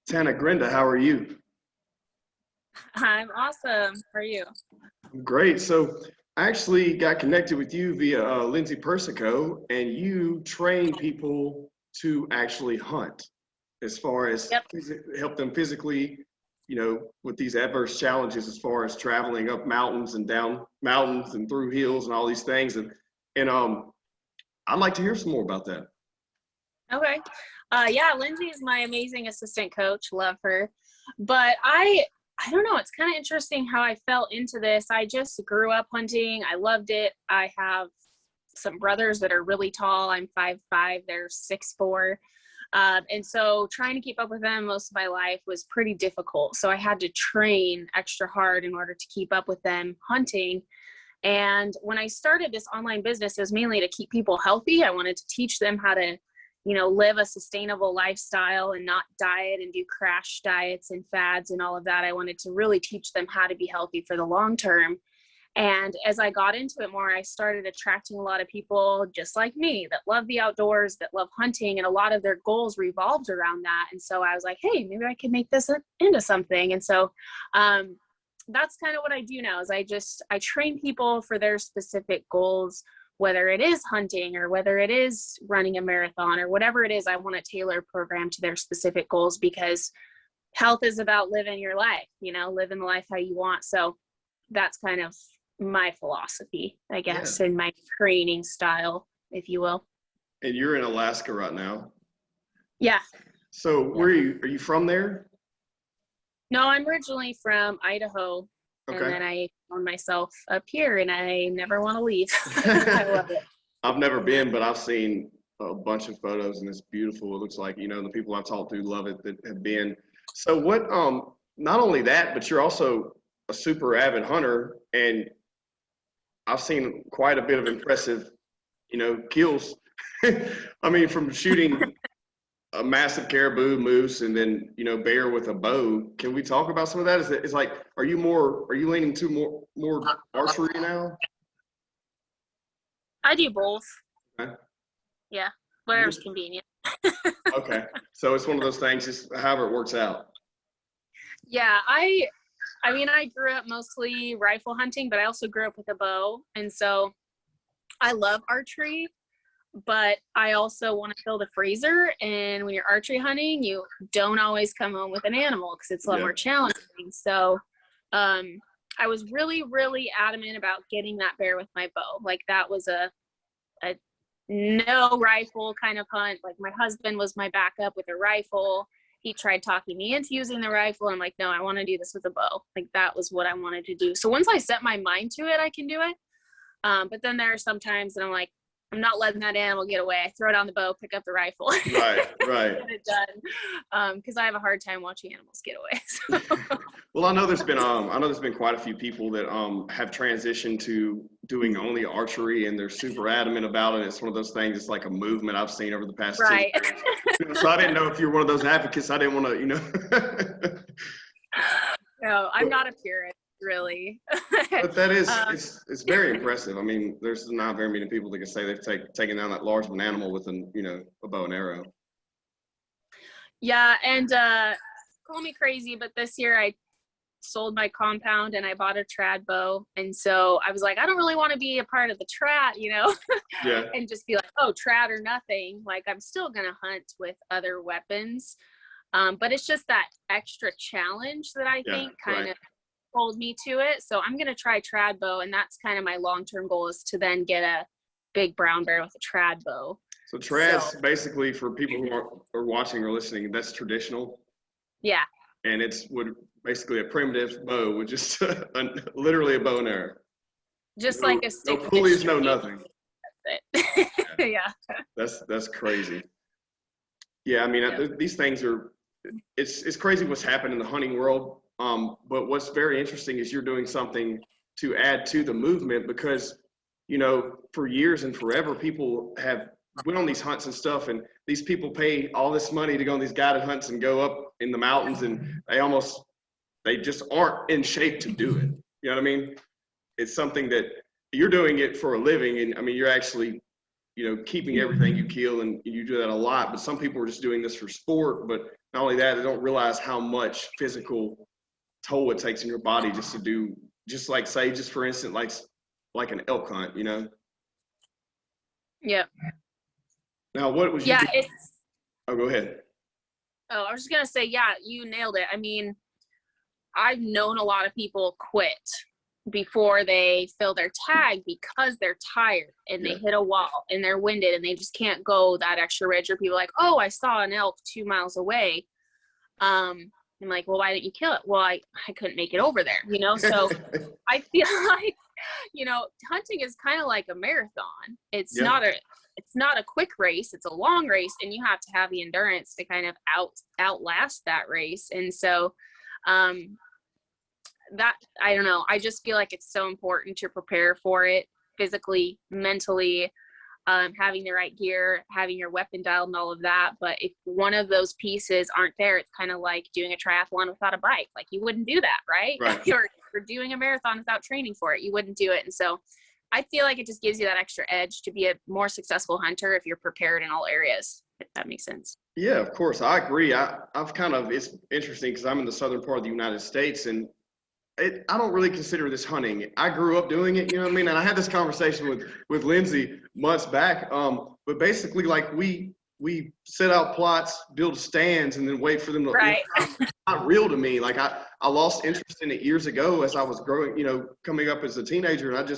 Tana Grenda, how are you? I'm awesome. How are you? Great. So I actually got connected with you via Lindsay Persico, and you train people to actually hunt as far as Yep. help them physically, with these adverse challenges as far as traveling up mountains and down mountains and through hills and all these things. And I'd like to hear some more about that. Okay. Yeah, Lindsay is my amazing assistant coach. Love her. But I don't know. It's kind of interesting how I fell into this. I just grew up hunting. I loved it. I have some brothers that are really tall. I'm 5'5". They're 6'4". And so trying to keep up with them most of my life was pretty difficult. So I had to train extra hard in order to keep up with them hunting. And when I started this online business, it was mainly to keep people healthy. I wanted to teach them how to, live a sustainable lifestyle and not diet and do crash diets and fads and all of that. I wanted to really teach them how to be healthy for the long term. And as I got into it more, I started attracting a lot of people just like me that love the outdoors, that love hunting, and a lot of their goals revolved around that. And so I was like, hey, maybe I could make this into something. And so that's kind of what I do now is I train people for their specific goals, whether it is hunting or whether it is running a marathon or whatever it is. I want to tailor a program to their specific goals because health is about living your life, living the life how you want. So that's kind of my philosophy, I Yeah. guess, and my training style, if you will. And you're in Alaska right now. Yeah. So Yeah. where are you from there? No, I'm originally from Idaho. And Okay. then I found myself up here and I never want to leave. I love it. I've never been, but I've seen a bunch of photos and it's beautiful. It looks like, the people I've talked to love it that have been. So not only that, but you're also a super avid hunter, and I've seen quite a bit of impressive, kills. I mean, from shooting a massive caribou, moose, and then, bear with a bow. Can we talk about some of that? It's like, are you leaning to more archery now? I do both. Okay. Yeah. Whatever's convenient. Okay. So it's one of those things, just however it works out. Yeah, I grew up mostly rifle hunting, but I also grew up with a bow. And so I love archery, but I also want to fill the freezer. And when you're archery hunting, you don't always come home with an animal because it's a lot more challenging. So I was really, really adamant about getting that bear with my bow. Like that was a no rifle kind of hunt. Like my husband was my backup with a rifle. He tried talking me into using the rifle. I'm like, no, I want to do this with a bow. Like that was what I wanted to do. So once I set my mind to it, I can do it. But then there are some times that I'm like, I'm not letting that animal get away. I throw down the bow, pick up the rifle. Right. Get it done. Because I have a hard time watching animals get away. So. Well, I know there's been quite a few people that have transitioned to doing only archery, and they're super adamant about it. It's one of those things. It's like a movement I've seen over the past 10 years. So I didn't know if you're one of those advocates. I didn't want to. No, I'm not a purist, really. But that is, it's very impressive. I mean, there's not very many people that can say they've taken down that large of an animal with a bow and arrow. Yeah, and call me crazy, but this year I sold my compound and I bought a trad bow. And so I was like, I don't really want to be a part of the trad, Yeah. and just be like, oh, trad or nothing. Like I'm still going to hunt with other weapons. But it's just that extra challenge that I think kind of pulled me to it. So I'm going to try trad bow. And that's kind of my long-term goal is to then get a big brown bear with a trad bow. So trad's basically, for people who are watching or listening, that's traditional. Yeah. And it's basically a primitive bow with just literally a bow and arrow. Just like a stick. No pulleys, no nothing. That's it. Yeah. That's crazy. Yeah, I mean, these things are, it's crazy what's happened in the hunting world. But what's very interesting is you're doing something to add to the movement because, for years and forever, people have went on these hunts and stuff, and these people pay all this money to go on these guided hunts and go up in the mountains, and they just aren't in shape to do it. You know what I mean? It's something that you're doing it for a living, and I mean, you're actually keeping everything you kill, and you do that a lot. But some people are just doing this for sport. But not only that, they don't realize how much physical toll it takes in your body just to do, just like say, just for instance, like an elk hunt, Yeah. Now, what was you? Yeah. Oh, go ahead. Oh, I was just gonna say, yeah, you nailed it. I mean, I've known a lot of people quit before they fill their tag because they're tired and they hit a wall and they're winded and they just can't go that extra ridge. Or people are like, oh, I saw an elk 2 miles away. I'm like, well, why didn't you kill it? Well, I couldn't make it over there, So I feel like, hunting is kind of like a marathon. It's not a quick race. It's a long race, and you have to have the endurance to kind of outlast that race. And so, that, I don't know, I just feel like it's so important to prepare for it physically, mentally, having the right gear, having your weapon dialed and all of that. But if one of those pieces aren't there, it's kind of like doing a triathlon without a bike. Like, you wouldn't do that, right? Or doing a marathon without training for it. You wouldn't do it. And so I feel like it just gives you that extra edge to be a more successful hunter if you're prepared in all areas, if that makes sense. Yeah, of course. I agree. It's interesting because I'm in the southern part of the United States, and I don't really consider this hunting. I grew up doing it, you know what I mean? And I had this conversation with Lindsay months back. But basically, like, we set out plots, build stands, and then wait for them to. Right. It's not real to me. Like, I lost interest in it years ago as I was growing, coming up as a teenager. And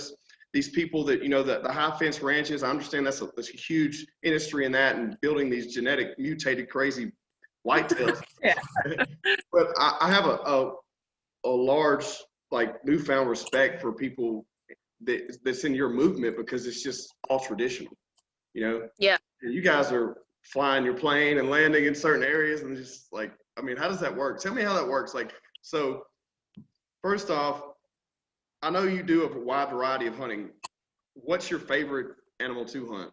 these people that, the high fence ranches, I understand that's a huge industry in that, and building these genetic mutated crazy whitetails. Yeah. But I have a large, like, newfound respect for people that's in your movement, because it's just all traditional, Yeah. You guys are flying your plane and landing in certain areas, and just like, I mean, how does that work? Tell me how that works. Like, so first off, I know you do a wide variety of hunting. What's your favorite animal to hunt?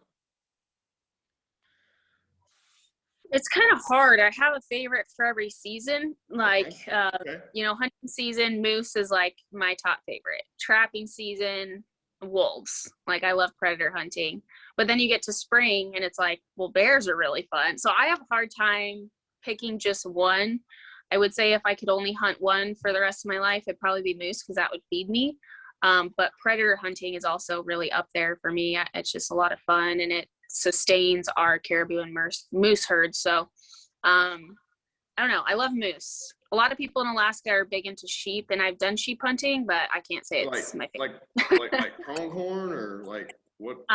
It's kind of hard. I have a favorite for every season. Like, Okay. Hunting season, moose is like my top favorite. Trapping season, wolves. Like, I love predator hunting. But then you get to spring and it's like, well, bears are really fun. So I have a hard time picking just one. I would say if I could only hunt one for the rest of my life, it'd probably be moose, because that would feed me. But predator hunting is also really up there for me. It's just a lot of fun, and it sustains our caribou and moose herds. So I don't know, I love moose. A lot of people in Alaska are big into sheep, and I've done sheep hunting, but I can't say it's my favorite. like pronghorn, or like what?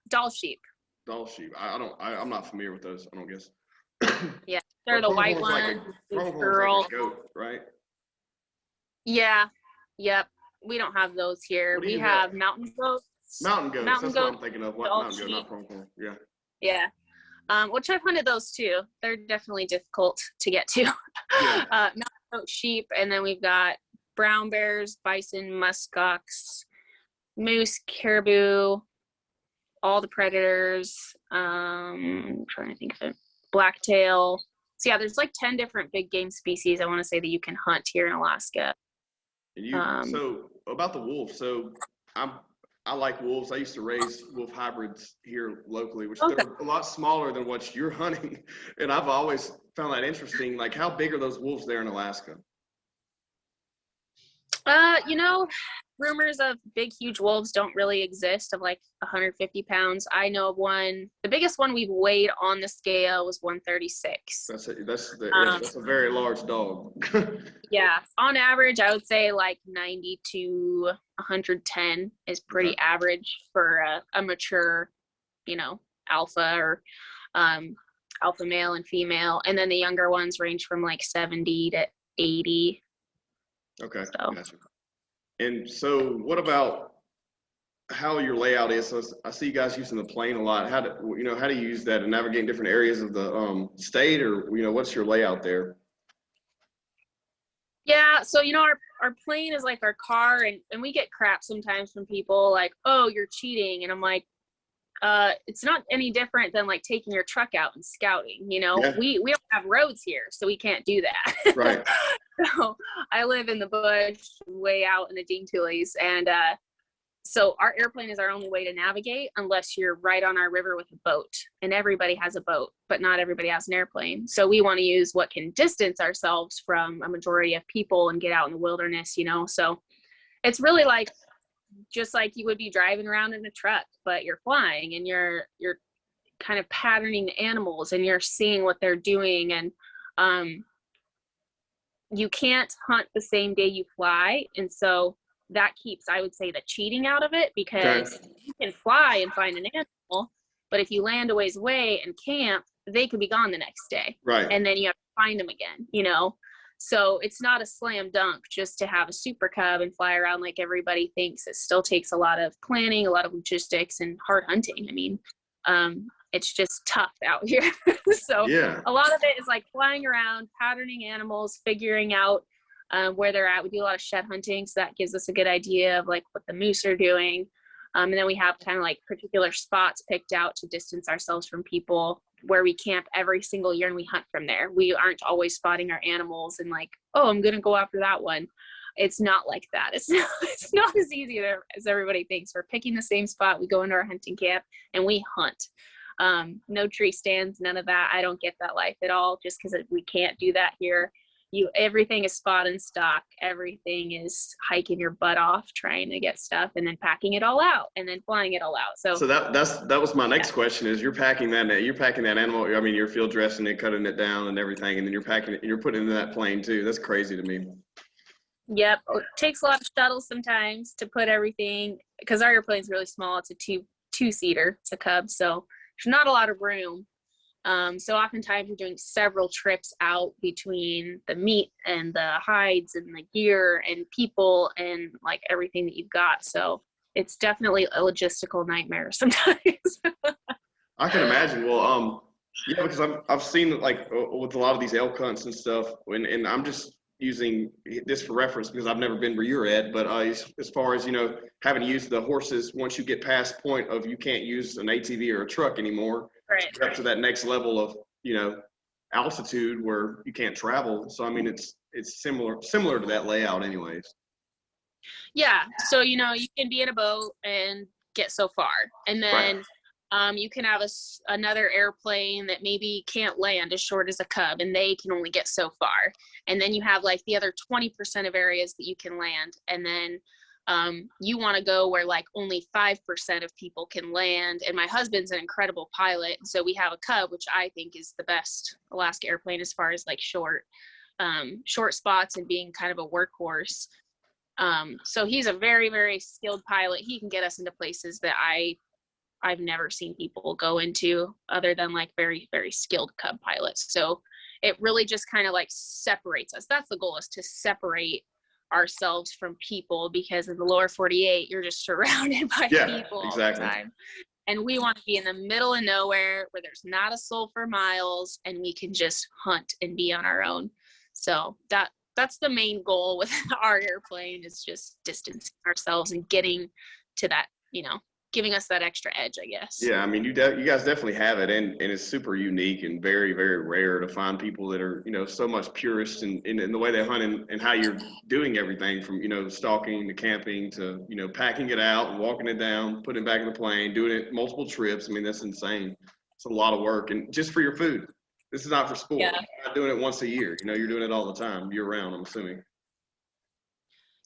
Doll sheep. Doll sheep. I'm not familiar with those, I don't guess. Yeah, they're the white ones. Pronghorn's like a goat, right? Yeah. Yep. We don't have those here. We have mountain goats. Mountain goats. That's what I'm thinking of. Mountain goat, not pronghorn. Yeah. Yeah. Which I've hunted those too. They're definitely difficult to get to. Yeah. Mountain goat, sheep, and then we've got brown bears, bison, muskox, moose, caribou, all the predators. I'm trying to think of it. Blacktail. So yeah, there's like 10 different big game species, I want to say, that you can hunt here in Alaska. So about the wolf, so I like wolves. I used to raise wolf hybrids here locally, which they're a lot smaller than what you're hunting. And I've always found that interesting. Like, how big are those wolves there in Alaska? Rumors of big, huge wolves don't really exist, of like 150 pounds. I know of one. The biggest one we've weighed on the scale was 136. That's a very large dog. Yeah. On average, I would say like 90 to 110 is pretty average for a mature, alpha or alpha male and female. And then the younger ones range from like 70 to 80. Okay. So. Gotcha. And so what about how your layout is? So I see you guys using the plane a lot. How do you use that to navigate in different areas of the state, or, what's your layout there? Yeah. So, our plane is like our car, and we get crap sometimes from people like, oh, you're cheating. And I'm like, it's not any different than like taking your truck out and scouting. Yeah. We don't have roads here, so we can't do that. Right. So I live in the bush, way out in the Dingtulies, and So our airplane is our only way to navigate unless you're right on our river with a boat, and everybody has a boat, but not everybody has an airplane. So we want to use what can distance ourselves from a majority of people and get out in the wilderness, so it's really like just like you would be driving around in a truck, but you're flying and you're kind of patterning the animals and you're seeing what they're doing. And you can't hunt the same day you fly, and so that keeps, I would say, the cheating out of it, because you can fly and find an animal, but if you land a ways away and camp, they could be gone the next day. Right. And then you have to find them again. So it's not a slam dunk just to have a super cub and fly around like everybody thinks. It still takes a lot of planning, a lot of logistics, and hard hunting. I mean, it's just tough out here. So yeah. A lot of it is like flying around, patterning animals, figuring out where they're at. We do a lot of shed hunting, so that gives us a good idea of like what the moose are doing. And then we have kind of like particular spots picked out to distance ourselves from people, where we camp every single year and we hunt from there. We aren't always spotting our animals and like, oh, I'm going to go after that one. It's not like that. It's not as easy as everybody thinks. We're picking the same spot. We go into our hunting camp and we hunt. No tree stands, none of that. I don't get that life at all, just because we can't do that here. Everything is spot and stock. Everything is hiking your butt off trying to get stuff and then packing it all out and then flying it all out. So that was my next question, is you're packing that animal. I mean, you're field dressing it, cutting it down and everything, and then you're packing it and you're putting it in that plane too. That's crazy to me. Yep. It takes a lot of shuttles sometimes to put everything, because our airplane's really small. It's a two-seater. It's a Cub, so there's not a lot of room. So oftentimes you're doing several trips out between the meat and the hides and the gear and people and like everything that you've got. So it's definitely a logistical nightmare sometimes. I can imagine. Well, yeah, because I've seen like with a lot of these elk hunts and stuff, and I'm just using this for reference because I've never been where you're at, but as far as, having to use the horses once you get past point of you can't use an ATV or a truck anymore, Right. up to that next level of, altitude where you can't travel. So, I mean, it's similar to that layout anyways. Yeah. So, you can be in a boat and get so far. And then you can have another airplane that maybe can't land as short as a Cub, and they can only get so far. And then you have like the other 20% of areas that you can land. And then you want to go where like only 5% of people can land. And my husband's an incredible pilot. So we have a Cub, which I think is the best Alaska airplane as far as like short spots and being kind of a workhorse. So he's a very, very skilled pilot. He can get us into places that I've never seen people go into other than like very, very skilled Cub pilots. So it really just kind of like separates us. That's the goal, is to separate ourselves from people, because in the lower 48, you're just surrounded by people all the time. And we want to be in the middle of nowhere where there's not a soul for miles and we can just hunt and be on our own. So that's the main goal with our airplane, is just distancing ourselves and getting to that, giving us that extra edge, I guess. Yeah, I mean, you guys definitely have it, and it's super unique and very, very rare to find people that are, so much purist in the way they hunt and how you're doing everything from, stalking to camping to, packing it out and walking it down, putting it back in the plane, doing it multiple trips. I mean, that's insane. It's a lot of work, and just for your food. This is not for sport. Yeah. You're not doing it once a year. You're doing it all the time, year round, I'm assuming.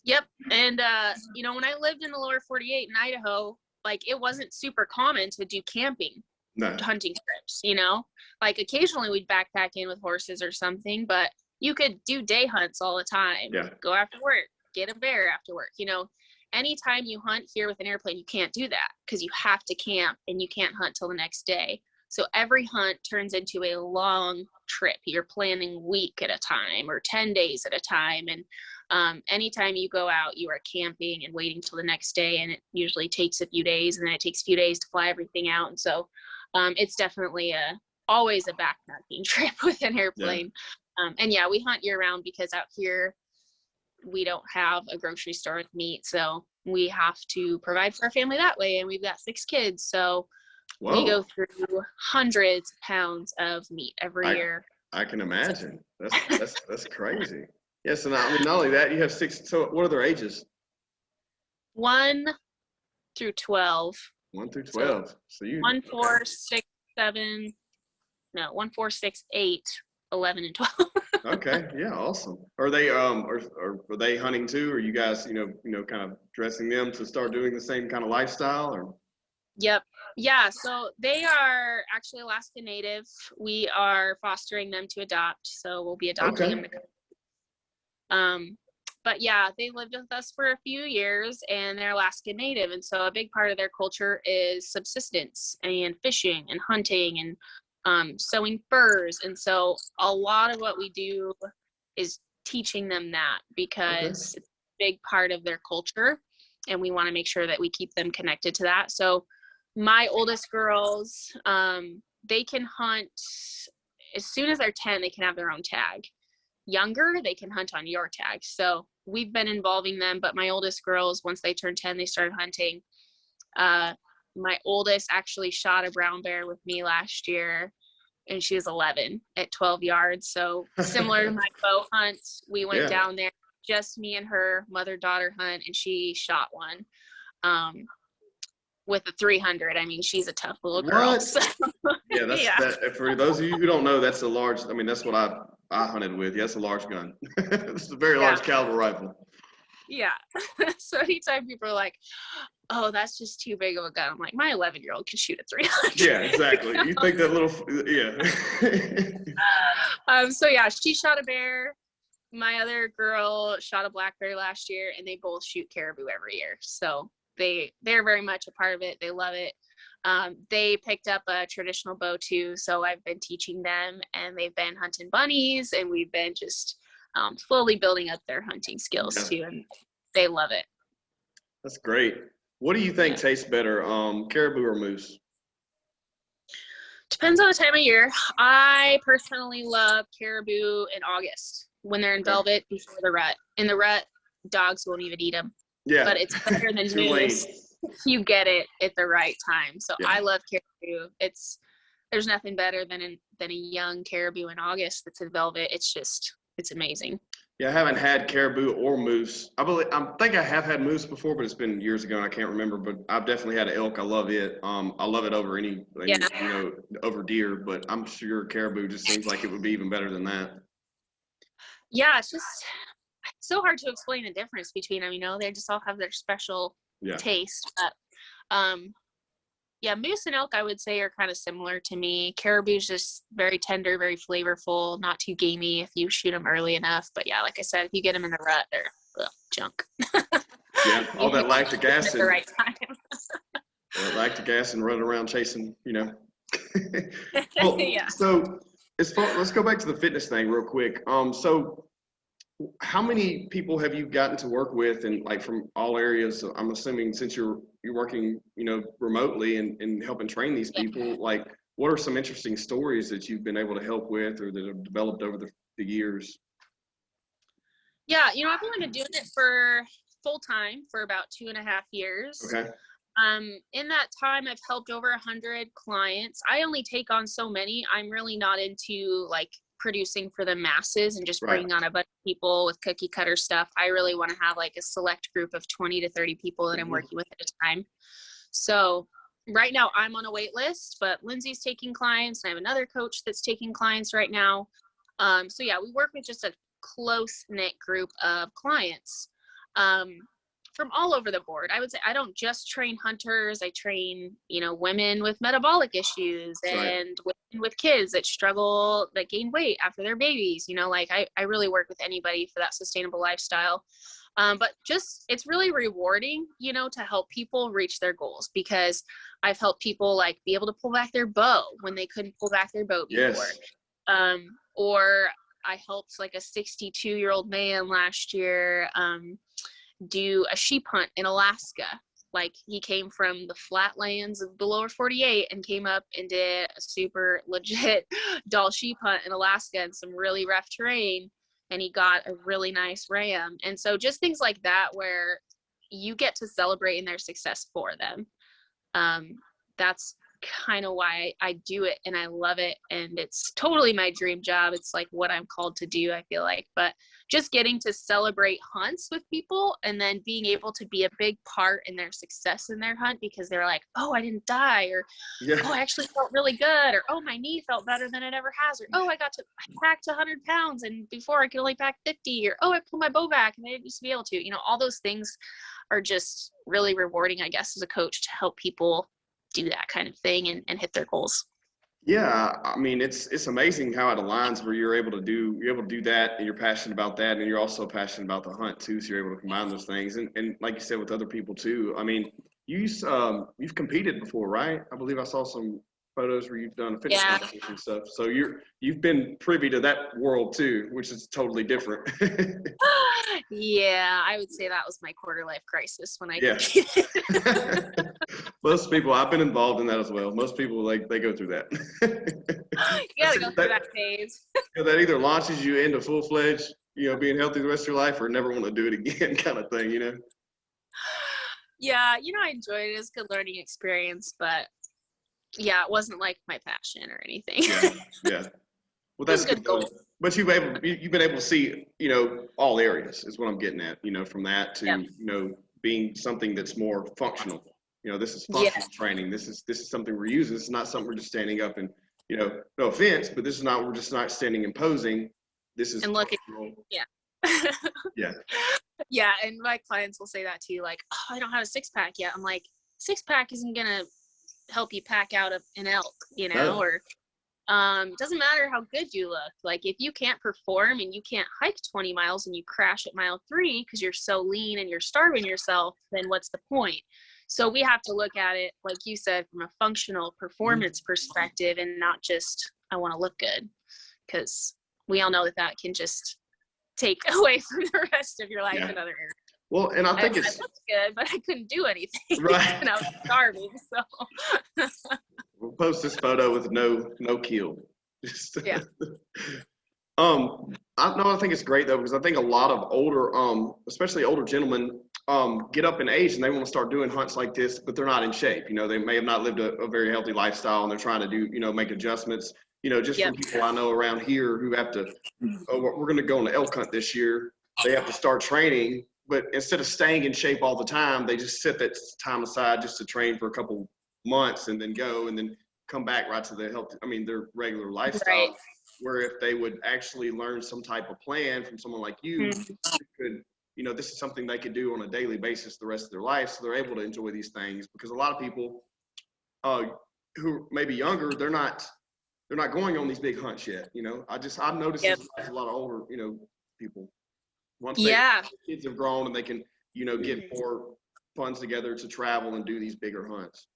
Yep. And, when I lived in the lower 48 in Idaho, like it wasn't super common to do camping, hunting trips, like occasionally we'd backpack in with horses or something, but you could do day hunts all the time. Yeah. Go after work, get a bear after work. Anytime you hunt here with an airplane, you can't do that because you have to camp and you can't hunt till the next day. So every hunt turns into a long trip. You're planning a week at a time or 10 days at a time. And anytime you go out, you are camping and waiting till the next day. And it usually takes a few days, and then it takes a few days to fly everything out. And so it's definitely always a backpacking trip with an airplane. Yeah. And we hunt year round because out here we don't have a grocery store with meat. So we have to provide for our family that way. And we've got 6 kids. So we go through hundreds of pounds of meat every year. I can imagine. That's crazy. Yes, and I mean, not only that, you have 6. So what are their ages? One through 12. 1 through So 12. So you 1, 4, okay. 6, 7. No, 1, 4, 6, 8, 11, and 12. Okay, yeah, awesome. Are they are they hunting too? Or you guys, kind of dressing them to start doing the same kind of lifestyle or Yep. Yeah. So they are actually Alaska Native. We are fostering them to adopt. So we'll be adopting okay. them. But yeah, they lived with us for a few years and they're Alaska Native. And so a big part of their culture is subsistence and fishing and hunting and sewing furs. And so a lot of what we do is teaching them that Okay. because it's a big part of their culture. And we want to make sure that we keep them connected to that. So my oldest girls, they can hunt as soon as they're 10, they can have their own tag. Younger, they can hunt on your tag. So we've been involving them, but my oldest girls, once they turned 10, they started hunting. My oldest actually shot a brown bear with me last year, and she was 11 at 12 yards. So similar to my bow hunt, we went Yeah. down there, just me and her, mother-daughter hunt, and she shot one. With a 300. I mean, she's a tough little girl. What? So, Yeah, that's yeah. that. For those of you who don't know, that's a large. I mean, that's what I hunted with. Yeah, that's a large gun. It's a very large caliber rifle. Yeah. So anytime people are like, "Oh, that's just too big of a gun," I'm like, my 11-year-old can shoot a 300. Yeah, exactly. You think that little, yeah. So yeah, she shot a bear. My other girl shot a black bear last year, and they both shoot caribou every year. So they're very much a part of it. They love it. They picked up a traditional bow too, so I've been teaching them, and they've been hunting bunnies, and we've been just slowly building up their hunting skills Yeah. too, and they love it. That's great. What do you think tastes better, caribou or moose? Depends on the time of year. I personally love caribou in August when they're in velvet before the rut. In the rut, dogs won't even eat them. Yeah. But it's better than Too late. moose. You get it at the right time. So Yeah. I love caribou. There's nothing better than a young caribou in August that's in velvet. It's amazing. Yeah, I haven't had caribou or moose. I think I have had moose before, but it's been years ago and I can't remember. But I've definitely had an elk. I love it. I love it over over deer. But I'm sure caribou just seems like it would be even better than that. Yeah, it's so hard to explain the difference between them. They just all have their special taste. But yeah, moose and elk I would say are kind of similar to me. Caribou's just very tender, very flavorful, not too gamey if you shoot them early enough. But yeah, like I said, if you get them in the rut, they're junk. Yeah, all that lactic acid. At the right time. Lactic acid and running around chasing, Well, Yeah. So let's go back to the fitness thing real quick. So how many people have you gotten to work with and like from all areas? I'm assuming since you're working, remotely and helping train these people, like what are some interesting stories that you've been able to help with or that have developed over the years? Yeah, I've only been doing it for full time for about 2.5 years. Okay. In that time, I've helped over 100 clients. I only take on so many. I'm really not into like producing for the masses and just bringing on a bunch of people with cookie cutter stuff. I really want to have like a select group of 20 to 30 people that I'm working with at a time. So right now I'm on a wait list, but Lindsay's taking clients and I have another coach that's taking clients right now. So yeah, we work with just a close knit group of clients. From all over the board. I would say I don't just train hunters. I train, women with metabolic issues and women with kids that struggle, that gain weight after their babies. I really work with anybody for that sustainable lifestyle. But just, it's really rewarding, to help people reach their goals because I've helped people like be able to pull back their bow when they couldn't pull back their bow before. Yes. Or I helped like a 62-year-old man last year, do a sheep hunt in Alaska. Like he came from the flatlands of the lower 48 and came up and did a super legit doll sheep hunt in Alaska in some really rough terrain. And he got a really nice ram. And so just things like that, where you get to celebrate in their success for them. That's kind of why I do it, and I love it, and it's totally my dream job. It's like what I'm called to do, I feel like. But just getting to celebrate hunts with people and then being able to be a big part in their success in their hunt, because they're like, oh, I didn't die, or Yeah. oh, I actually felt really good, or oh, my knee felt better than it ever has, or oh, I packed 100 pounds and before I could only pack 50, or oh, I pulled my bow back and I didn't used to be able to. All those things are just really rewarding, I guess, as a coach, to help people do that kind of thing and hit their goals. Yeah, I mean, it's amazing how it aligns where you're able to do that, and you're passionate about that, and you're also passionate about the hunt too, so you're able to combine those things, and like you said, with other people too. I mean, you've competed before, right? I believe I saw some photos where you've done fitness competition and stuff. So you've been privy to that world too, which is totally different. Yeah, I would say that was my quarter life crisis when I Yeah. competed. Most people, I've been involved in that as well. Most people, like, they go through that. You gotta go through that phase. That either launches you into full-fledged, being healthy the rest of your life, or never want to do it again kind of thing, Yeah, I enjoyed it. It was a good learning experience, but yeah, it wasn't like my passion or anything. Yeah. Well, that's good though. But you've been able to see, all areas is what I'm getting at, from that to, being something that's more functional. This is functional training. This is something we're using. This is not something we're just standing up and, no offense, but we're just not standing and posing. This is looking. Yeah. Yeah. Yeah, and my clients will say that too, like, oh, I don't have a 6-pack yet. I'm like, 6-pack isn't gonna help you pack out an elk, No. or it doesn't matter how good you look. Like, if you can't perform and you can't hike 20 miles and you crash at mile 3 because you're so lean and you're starving yourself, then what's the point? So we have to look at it, like you said, from a functional performance perspective, and not just, I want to look good, because we all know that can just take away from the rest of your life in other areas. Well, and I think I looked good, but I couldn't do anything. Right. And I was starving, so. We'll post this photo with no kill. Yeah. I think it's great though, because I think a lot of older, especially older gentlemen, get up in age and they want to start doing hunts like this, but they're not in shape. They may have not lived a very healthy lifestyle, and they're trying to do, make adjustments. Just from people I know around here who have to, we're going to go on an elk hunt this year. They have to start training, but instead of staying in shape all the time, they just set that time aside just to train for a couple months and then go and then come back right to their regular lifestyle. Right. Where if they would actually learn some type of plan from someone like you, could, this is something they could do on a daily basis the rest of their life, so they're able to enjoy these things. Because a lot of people who may be younger, they're not going on these big hunts yet. I've noticed this a lot of older, people. Once kids have grown and they can, get more funds together to travel and do these bigger hunts.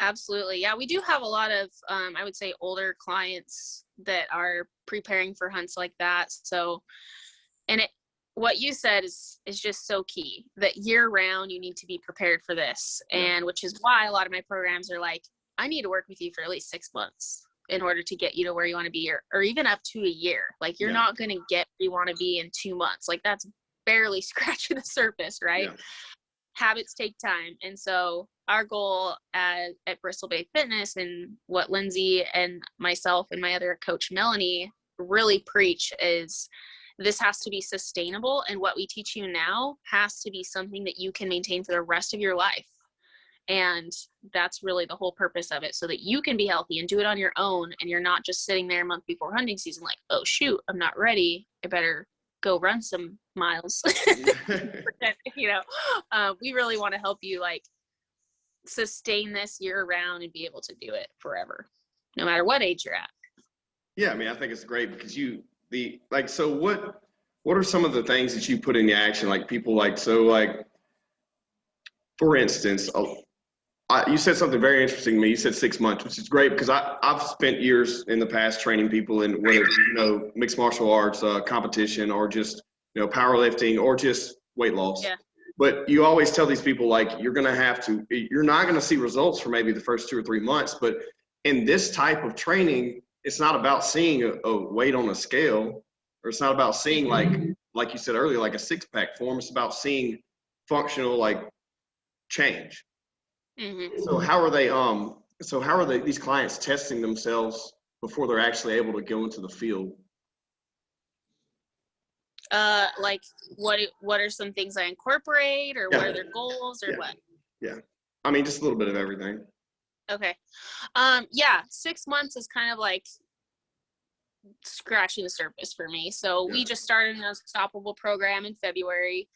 Absolutely. Yeah, we do have a lot of, I would say, older clients that are preparing for hunts like that. So, and what you said is just so key, that year round you need to be prepared for this. And which is why a lot of my programs are like, I need to work with you for at least 6 months in order to get you to where you want to be, or even up to a year. Like, you're not going to get where you want to be in 2 months. Like, that's barely scratching the surface, right? Yeah. Habits take time. And so our goal at Bristol Bay Fitness, and what Lindsay and myself and my other coach Melanie really preach, is this has to be sustainable, and what we teach you now has to be something that you can maintain for the rest of your life. And that's really the whole purpose of it, so that you can be healthy and do it on your own, and you're not just sitting there a month before hunting season like, oh shoot, I'm not ready, I better go run some miles. We really want to help you sustain this year round and be able to do it forever, no matter what age you're at. Yeah, I mean, I think it's great because so what are some of the things that you put into action? Like, people for instance, you said something very interesting to me. You said 6 months, which is great because I've spent years in the past training people in whether mixed martial arts competition, or just powerlifting, or just weight loss. Yeah. But you always tell these people, you're not going to see results for maybe the first 2 or 3 months. But in this type of training, it's not about seeing a weight on a scale, or it's not about seeing like you said earlier, like a 6-pack form. It's about seeing functional change. Mm-hmm. So how are they So how are these clients testing themselves before they're actually able to go into the field? Like what are some things I incorporate, or what are their goals, or what? Yeah. I mean, just a little bit of everything. Okay. 6 months is kind of like scratching the surface for me. So we just started an Unstoppable program in February.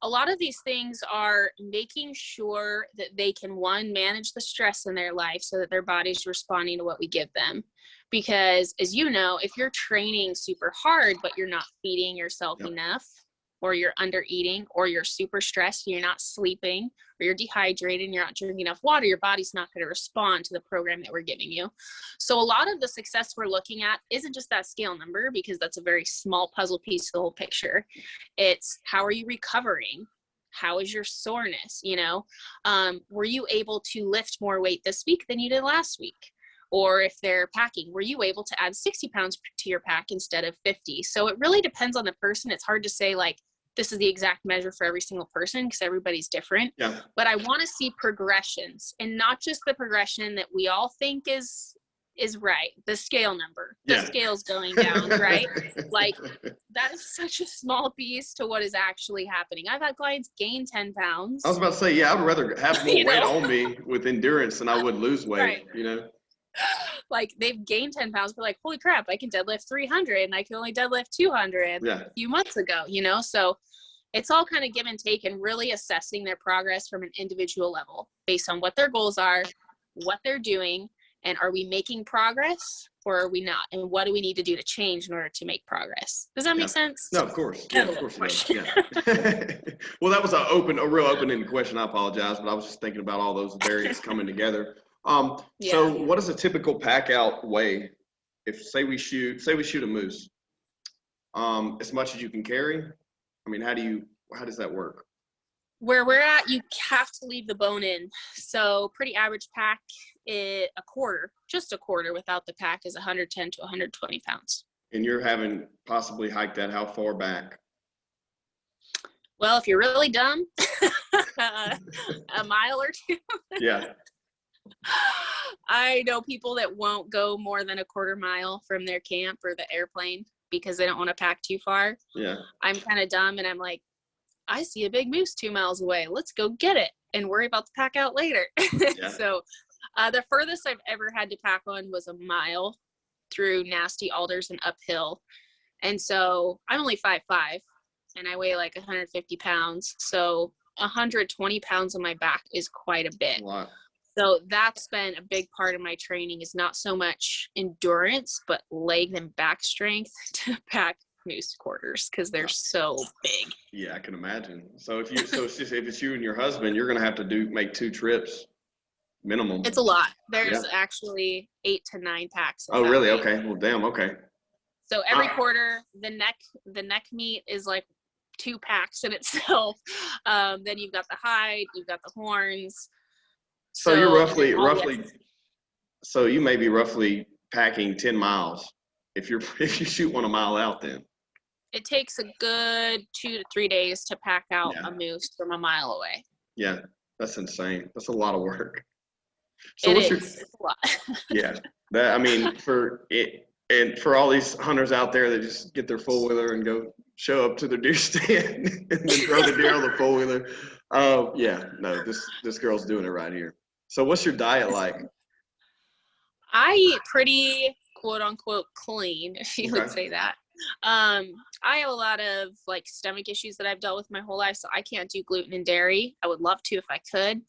A lot of these things are making sure that they can, one, manage the stress in their life so that their body's responding to what we give them. Because as you know, if you're training super hard, but you're not feeding yourself enough, or you're under eating, or you're super stressed and you're not sleeping, or you're dehydrated and you're not drinking enough water, your body's not going to respond to the program that we're giving you. So a lot of the success we're looking at isn't just that scale number, because that's a very small puzzle piece of the whole picture. It's how are you recovering? How is your soreness? Were you able to lift more weight this week than you did last week? Or if they're packing, were you able to add 60 pounds to your pack instead of 50? So it really depends on the person. It's hard to say like, this is the exact measure for every single person, because everybody's different. Yeah. But I want to see progressions, and not just the progression that we all think is right. The scale number, the scale's going down, right? Like, that is such a small piece to what is actually happening. I've had clients gain 10 pounds. I was about to say, I would rather have more weight on me with endurance than I would lose weight, Like, they've gained 10 pounds, but like, holy crap, I can deadlift 300 and I can only deadlift 200 a few months ago, so it's all kind of give and take, and really assessing their progress from an individual level based on what their goals are, what they're doing, and are we making progress or are we not? And what do we need to do to change in order to make progress? Does that make sense? No, of course. Yeah, of course it does. Yeah. Well, that was a real open-ended question. I apologize, but I was just thinking about all those variants coming together. So what is a typical pack out weigh? If say we shoot a moose, as much as you can carry? I mean, how does that work? Where we're at, you have to leave the bone in. So pretty average pack, just a quarter without the pack is 110 to 120 pounds. And you're having possibly hiked that how far back? Well, if you're really dumb, a mile or two. Yeah. I know people that won't go more than a quarter mile from their camp or the airplane because they don't want to pack too far. Yeah. I'm kind of dumb, and I'm like, I see a big moose 2 miles away. Let's go get it and worry about the pack out later. Yeah. So the furthest I've ever had to pack on was a mile through nasty alders and uphill. And so I'm only 5'5", and I weigh like 150 pounds. So 120 pounds on my back is quite a bit. Wow. So that's been a big part of my training, is not so much endurance, but leg and back strength to pack moose quarters, because they're so big. Yeah, I can imagine. So if it's you and your husband, you're gonna have to make 2 trips minimum. It's a lot. There's actually 8 to 9 packs. Oh, really? Okay. Well, damn. Okay. So every quarter, the neck meat is like 2 packs in itself. Then you've got the hide, you've got the horns. So you're roughly. So you may be roughly packing 10 miles if you shoot one a mile out. Then it takes a good 2 to 3 days to pack out a moose from a mile away. Yeah, that's insane. That's a lot of work. So it's a lot. Yeah, for all these hunters out there that just get their 4-wheeler and go show up to the deer stand and then throw the deer on the 4-wheeler. This girl's doing it right here. So what's your diet like? I eat pretty quote unquote clean, if you would say that. I have a lot of like stomach issues that I've dealt with my whole life, so I can't do gluten and dairy. I would love to if I could,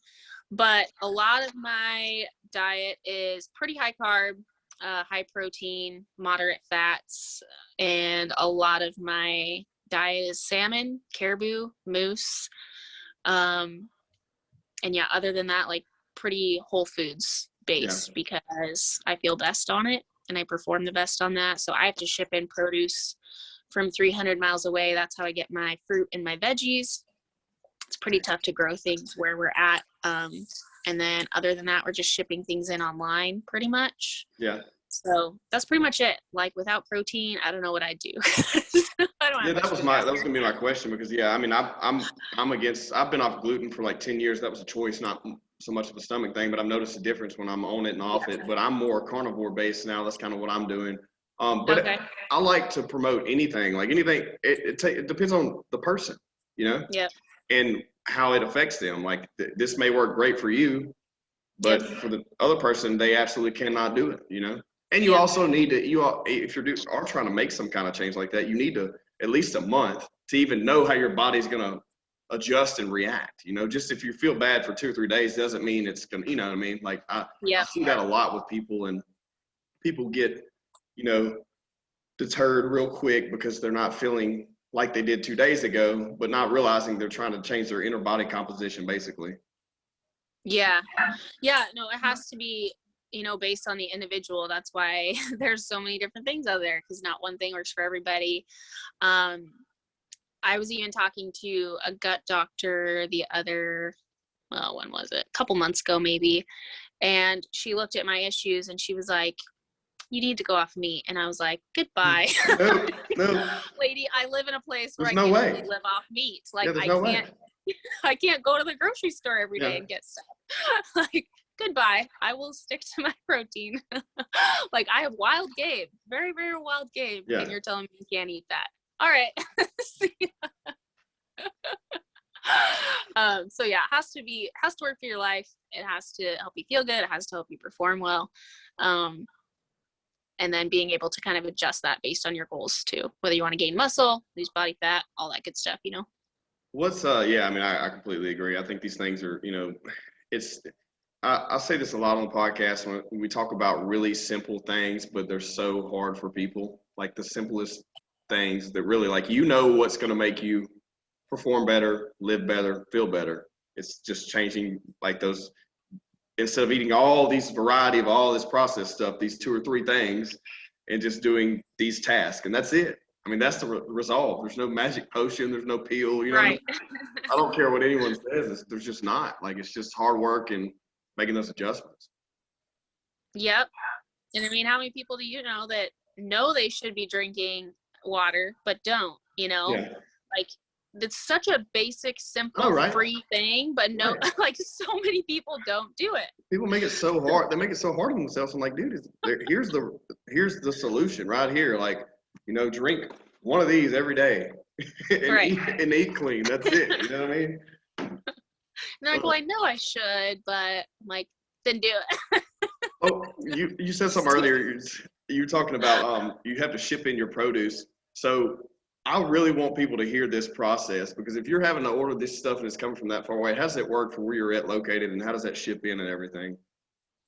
but a lot of my diet is pretty high carb, high protein, moderate fats, and a lot of my diet is salmon, caribou, moose, and other than that, like pretty whole foods based, because I feel best on it and I perform the best on that. So I have to ship in produce from 300 miles away. That's how I get my fruit and my veggies. It's pretty tough to grow things where we're at. And then other than that, we're just shipping things in online pretty much. Yeah. So that's pretty much it. Like, without protein, I don't know what I'd do. That was gonna be my question, because I've been off gluten for like 10 years. That was a choice, not so much of a stomach thing, but I've noticed a difference when I'm on it and off it. But I'm more carnivore based now. That's kind of what I'm doing. But Okay. I like to promote anything, like anything. It depends on the person, Yep. and how it affects them. Like this may work great for you, but Yep. for the other person, they absolutely cannot do it. And you Yep. also need to, if are trying to make some kind of change like that, you need to at least a month to even know how your body's going to adjust and react. Just if you feel bad for 2 or 3 days doesn't mean it's going to, you know what I mean? Like I see that a lot with people, and people get, deterred real quick because they're not feeling like they did 2 days ago, but not realizing they're trying to change their inner body composition, basically. Yeah. No, it has to be, based on the individual. That's why there's so many different things out there, because not one thing works for everybody. I was even talking to a gut doctor when was it? A couple months ago, maybe. And she looked at my issues and she was like, you need to go off meat. And I was like, goodbye. No. Lady, I live in a place where There's I no can way. only live off meat. Like, There's no way. I can't go to the grocery store every day and get stuff. Like, goodbye. I will stick to my protein. Like, I have wild game, very, very wild game. Yeah. And you're telling me you can't eat that. All right. So yeah, it has to work for your life. It has to help you feel good. It has to help you perform well. And then being able to kind of adjust that based on your goals too, whether you want to gain muscle, lose body fat, all that good stuff, What's I completely agree. I think these things are, I say this a lot on the podcast when we talk about really simple things, but they're so hard for people. Like the simplest things that really, like, what's going to make you perform better, live better, feel better. It's just changing, like, those, instead of eating all these variety of all this processed stuff, these 2 or 3 things, and just doing these tasks, and that's it. I mean, that's the resolve. There's no magic potion. There's no pill. right. I don't care what anyone says. There's just not. Like, it's just hard work and making those adjustments. Yep. And I mean, how many people do you know that know they should be drinking water but don't? Yeah. Like, it's such a basic, simple, free thing, but no, like, so many people don't do it. People make it so hard. They make it so hard on themselves. I'm like, dude, here's the solution right here. Like, drink one of these every day and eat clean. That's it. You know what I mean? And they're like, well, I know I should, but I'm like, then do it. Oh, you said something earlier. You were talking about you have to ship in your produce. So I really want people to hear this process, because if you're having to order this stuff and it's coming from that far away, how does it work for where you're located, and how does that ship in and everything?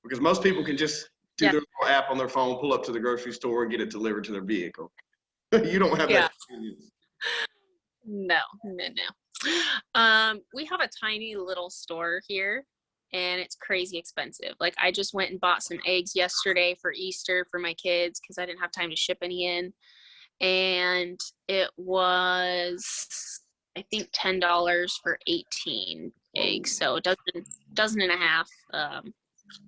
Because most people can just do their little app on their phone, pull up to the grocery store, and get it delivered to their vehicle. You don't have that experience. No. We have a tiny little store here, and it's crazy expensive. Like, I just went and bought some eggs yesterday for Easter for my kids because I didn't have time to ship any in. And it was, I think, $10 for 18 eggs. So a dozen and a half, $10.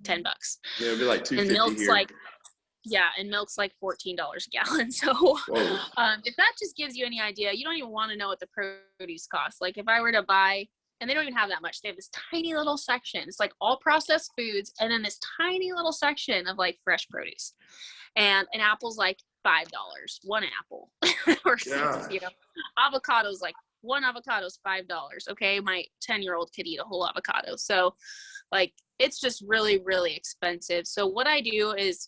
Yeah, it'd be like $2.50 and milk's here. And milk's like $14 a gallon. So if that just gives you any idea, you don't even want to know what the produce costs. Like, if I were to buy, and they don't even have that much, they have this tiny little section. It's like all processed foods, and then this tiny little section of like fresh produce. And an apple's like $5, one apple or $6. Avocados, like one avocado is $5. Okay, my 10-year-old could eat a whole avocado. So, like, it's just really, really expensive. So what I do is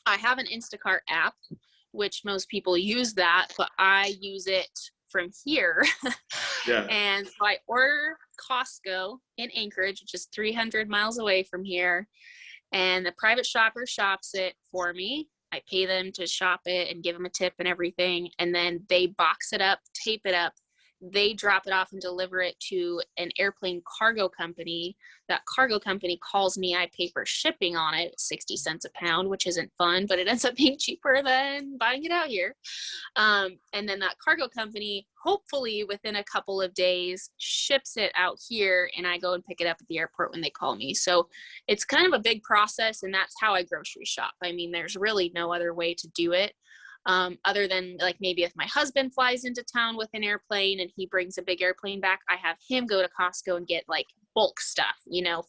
I have an Instacart app, which most people use that, but I use it from here. And so I order Costco in Anchorage, which is 300 miles away from here, and the private shopper shops it for me. I pay them to shop it and give them a tip and everything, and then they box it up, tape it up. They drop it off and deliver it to an airplane cargo company. That cargo company calls me. I pay for shipping on it, 60 cents a pound, which isn't fun, but it ends up being cheaper than buying it out here. And then that cargo company, hopefully within a couple of days, ships it out here, and I go and pick it up at the airport when they call me. So it's kind of a big process, and that's how I grocery shop. I mean, there's really no other way to do it. Other than like maybe if my husband flies into town with an airplane and he brings a big airplane back, I have him go to Costco and get like bulk stuff,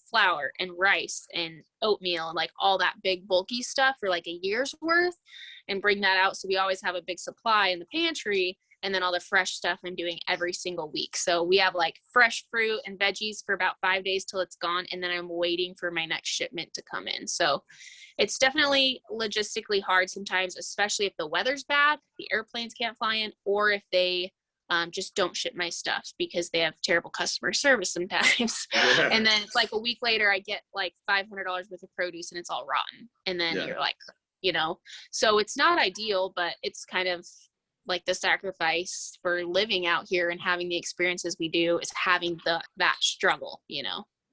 flour and rice and oatmeal and like all that big bulky stuff for like a year's worth, and bring that out. So we always have a big supply in the pantry. And then all the fresh stuff I'm doing every single week. So we have like fresh fruit and veggies for about 5 days till it's gone. And then I'm waiting for my next shipment to come in. So it's definitely logistically hard sometimes, especially if the weather's bad, the airplanes can't fly in, or if they just don't ship my stuff because they have terrible customer service sometimes. Yeah. And then it's like a week later, I get like $500 worth of produce and it's all rotten. And then you're like, so it's not ideal, but it's kind of like the sacrifice for living out here and having the experiences we do is having that struggle,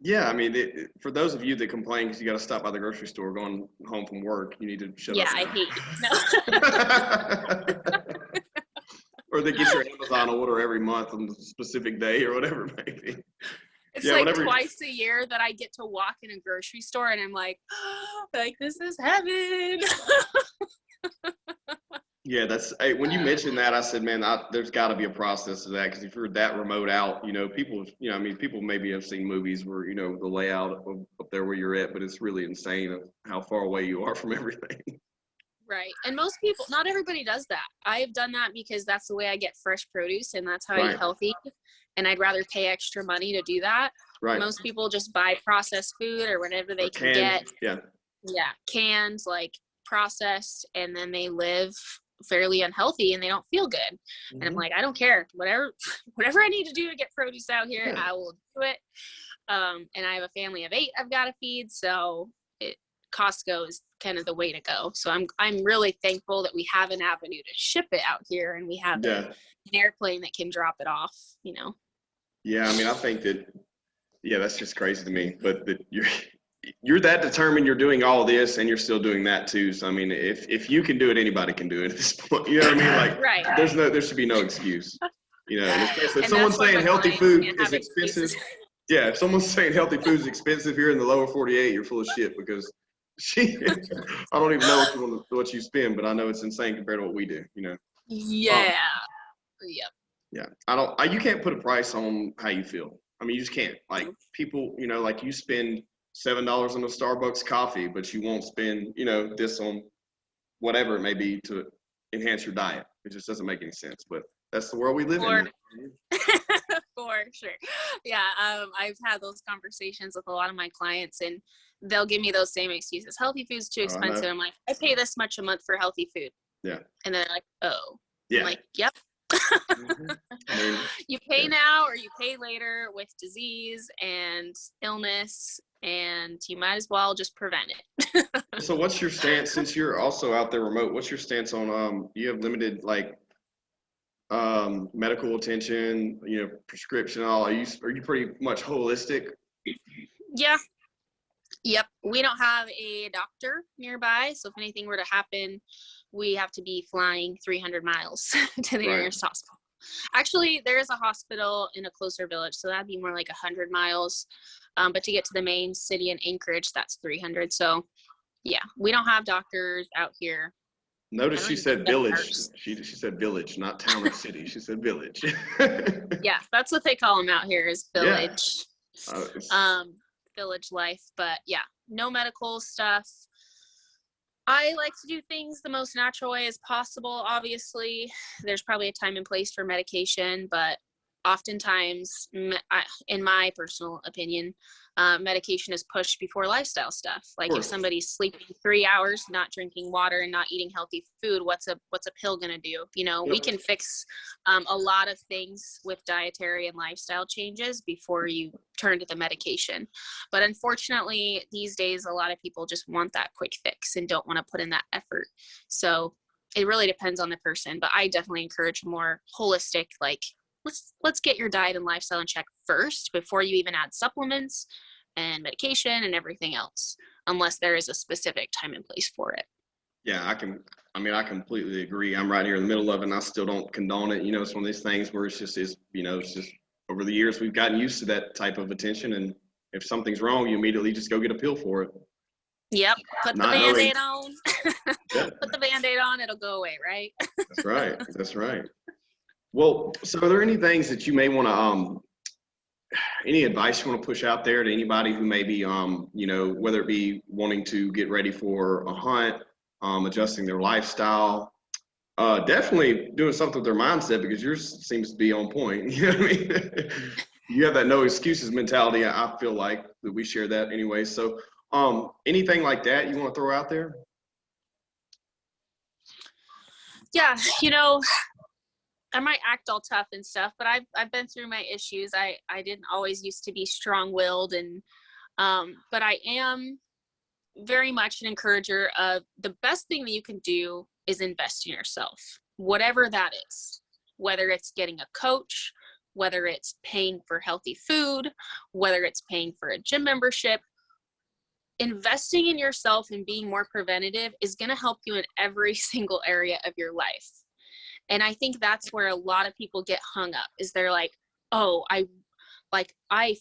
Yeah, I mean, for those of you that complain because you got to stop by the grocery store going home from work, you need to shut up. Yeah, I hate it. No. Or they get your Amazon order every month on a specific day or whatever it may be. It's twice a year that I get to walk in a grocery store and I'm like this is heaven. Yeah, when you mentioned that, I said, man, there's got to be a process to that, because if you're that remote out, people, people maybe have seen movies where, the layout up there where you're at, but it's really insane of how far away you are from everything. Right. And most people, not everybody does that. I've done that because that's the way I get fresh produce and that's how I eat healthy. And I'd rather pay extra money to do that. Right. Most people just buy processed food or whatever they can get. Yeah. Yeah. Cans, like processed, and then they live fairly unhealthy and they don't feel good. And I'm like, I don't care. Whatever I need to do to get produce out here, I will do it. And I have a family of 8 I've got to feed. So Costco is kind of the way to go. So I'm really thankful that we have an avenue to ship it out here, and we have an airplane that can drop it off, Yeah, I mean, I think that, that's just crazy to me. But that you're that determined, you're doing all this and you're still doing that too. So I mean, if you can do it, anybody can do it at this point. You know what I mean? Like, right. There should be no excuse. If someone's saying healthy food is expensive, if someone's saying healthy food is expensive here in the lower 48, you're full of shit, because I don't even know what you spend, but I know it's insane compared to what we do. Yeah. Yeah. You can't put a price on how you feel. I mean, you just can't. Like, people, like, you spend $7 on a Starbucks coffee, but you won't spend, this on whatever it may be to enhance your diet. It just doesn't make any sense, but that's the world we live in. For sure. Yeah. I've had those conversations with a lot of my clients, and they'll give me those same excuses. Healthy food's too expensive. I'm like, I pay this much a month for healthy food. Yeah. And then they're like, oh. Yeah. I'm like, yep. You pay now or you pay later with disease and illness, and you might as well just prevent it. So what's your stance, since you're also out there remote, what's your stance on, you have limited, like, medical attention, prescription, all? Are you pretty much holistic? Yeah. Yep. We don't have a doctor nearby, so if anything were to happen, we have to be flying 300 miles to the nearest hospital. Actually, there is a hospital in a closer village, so that'd be more like 100 miles. But to get to the main city in Anchorage, that's 300. So, yeah, we don't have doctors out here. Notice she said village. She said village, not town or city. She said village. Yeah, that's what they call them out here, is village. Yeah. Village life. But yeah, no medical stuff. I like to do things the most natural way as possible. Obviously, there's probably a time and place for medication, but oftentimes, in my personal opinion, medication is pushed before lifestyle stuff. Like, if somebody's sleeping 3 hours, not drinking water, and not eating healthy food, what's a pill gonna do? We can fix a lot of things with dietary and lifestyle changes before you turn to the medication. But unfortunately, these days, a lot of people just want that quick fix and don't want to put in that effort. So it really depends on the person. But I definitely encourage more holistic, like, let's get your diet and lifestyle in check first before you even add supplements and medication and everything else, unless there is a specific time and place for it. Yeah, I completely agree. I'm right here in the middle of it, and I still don't condone it. It's one of these things where it's just over the years, we've gotten used to that type of attention. And if something's wrong, you immediately just go get a pill for it. Yep. Put the not knowing. Band-Aid on. Yeah, Put the Band-Aid on, it'll go away, right? that's right. That's right. Well, so are there any things that you may want to any advice you want to push out there to anybody who may be you know, whether it be wanting to get ready for a hunt, adjusting their lifestyle, definitely doing something with their mindset, because yours seems to be on point. You know what I mean? You have that no excuses mentality. I feel like that we share that anyway. So anything like that you want to throw out there? Yeah, you know, I might act all tough and stuff, but I've been through my issues. I didn't always used to be strong-willed, and but I am very much an encourager of the best thing that you can do is invest in yourself, whatever that is, whether it's getting a coach, whether it's paying for healthy food, whether it's paying for a gym membership. Investing in yourself and being more preventative is going to help you in every single area of your life. And I think that's where a lot of people get hung up, is they're like, oh, I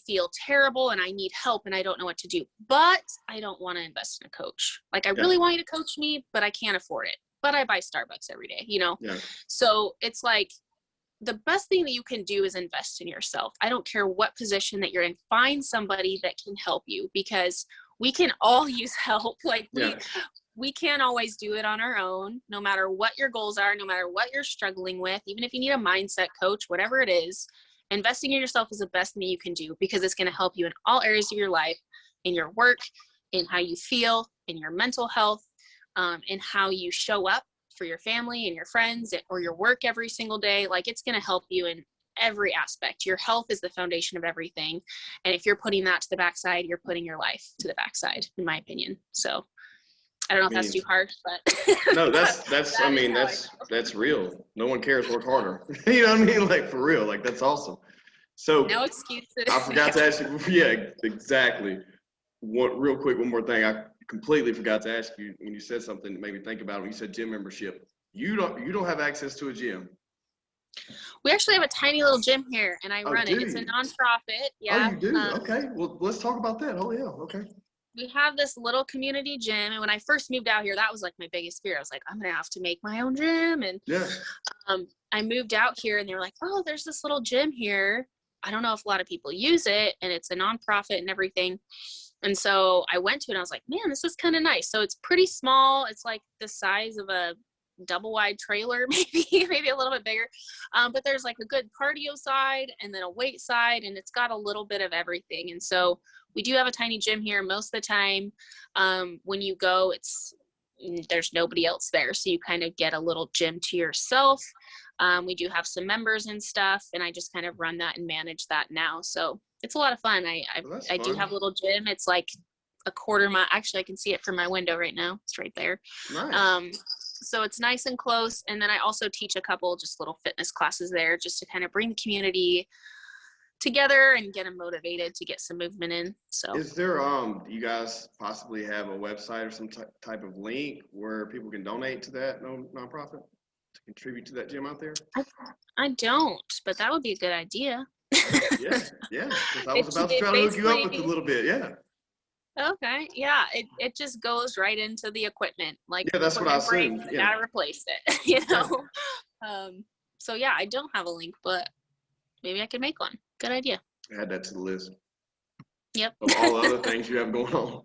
feel terrible and I need help and I don't know what to do, but I don't want to invest in a coach. Like, I Yeah. really want you to coach me, but I can't afford it. But I buy Starbucks every day, you know? Yeah. So it's like, the best thing that you can do is invest in yourself. I don't care what position that you're in. Find somebody that can help you, because we can all use help. Like, we can't always do it on our own, no matter what your goals are, no matter what you're struggling with. Even if you need a mindset coach, whatever it is, investing in yourself is the best thing you can do, because it's going to help you in all areas of your life, in your work, in how you feel, in your mental health, in how you show up for your family and your friends or your work every single day. Like, it's going to help you in every aspect. Your health is the foundation of everything. And if you're putting that to the backside, you're putting your life to the backside, in my opinion. So I don't know if that's too harsh, but no, that's I mean, that's real. No one cares, work harder. You know what I mean? Like, for real. Like, that's awesome. So no excuses. I forgot to ask you. Yeah, exactly. Real quick, one more thing. I completely forgot to ask you when you said something that made me think about it. When you said gym membership, you don't have access to a gym. We actually have a tiny little gym here, and I run it. It's a nonprofit. Yeah. Oh, you do? Okay. Well, let's talk about that. Oh, yeah. Okay. We have this little community gym, and when I first moved out here, that was like my biggest fear. I was like, I'm gonna have to make my own gym, and Yeah. I moved out here, and they were like, oh, there's this little gym here. I don't know if a lot of people use it, and it's a nonprofit and everything. And so I went to it, and I was like, man, this is kind of nice. So it's pretty small. It's like the size of a double wide trailer, maybe a little bit bigger. But there's like a good cardio side and then a weight side, and it's got a little bit of everything. And so we do have a tiny gym here most of the time. When you go, there's nobody else there. So you kind of get a little gym to yourself. We do have some members and stuff, and I just kind of run that and manage that now. So it's a lot of fun. I do have a little gym. It's like a quarter mile. Actually, I can see it from my window right now. It's right there. Nice. So it's nice and close. And then I also teach a couple just little fitness classes there, just to kind of bring the community together and get them motivated to get some movement in. So is there do you guys possibly have a website or some type of link where people can donate to that nonprofit to contribute to that gym out there? I don't, but that would be a good idea. Yeah. I was about to try to hook you up with a little bit. Yeah. Okay. Yeah. It just goes right into the equipment. Like, yeah, that's what I assumed. I gotta replace it. You know. So yeah, I don't have a link, but maybe I could make one. Good idea. Add that to the list. Yep. Of all the other things you have going on.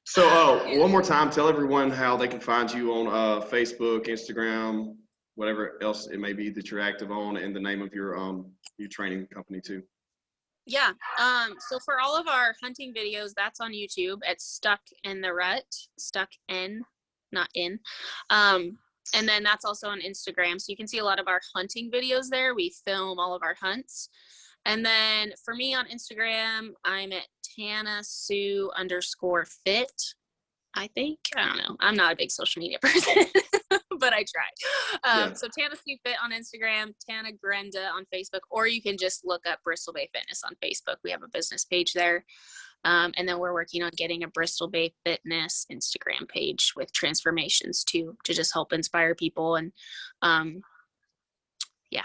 So one more time, tell everyone how they can find you on Facebook, Instagram, whatever else it may be that you're active on, and the name of your training company too. Yeah. So for all of our hunting videos, that's on YouTube at Stuck in the Rut. Stuck in, not in. And then that's also on Instagram. So you can see a lot of our hunting videos there. We film all of our hunts. And then for me on Instagram, I'm at TanaSue_fit. I think. I don't know. I'm not a big social media person, but I try. So Tana Sue Fit on Instagram, Tana Grenda on Facebook, or you can just look up Bristol Bay Fitness on Facebook. We have a business page there. And then we're working on getting a Bristol Bay Fitness Instagram page with transformations too, to just help inspire people. And yeah.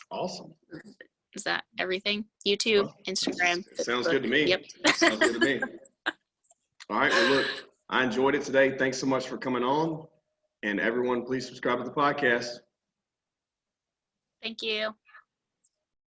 Awesome. Is that everything? YouTube, Instagram. Sounds good to me. Yep. Sounds good to me. All right. Well, look, I enjoyed it today. Thanks so much for coming on. And everyone, please subscribe to the podcast. Thank you.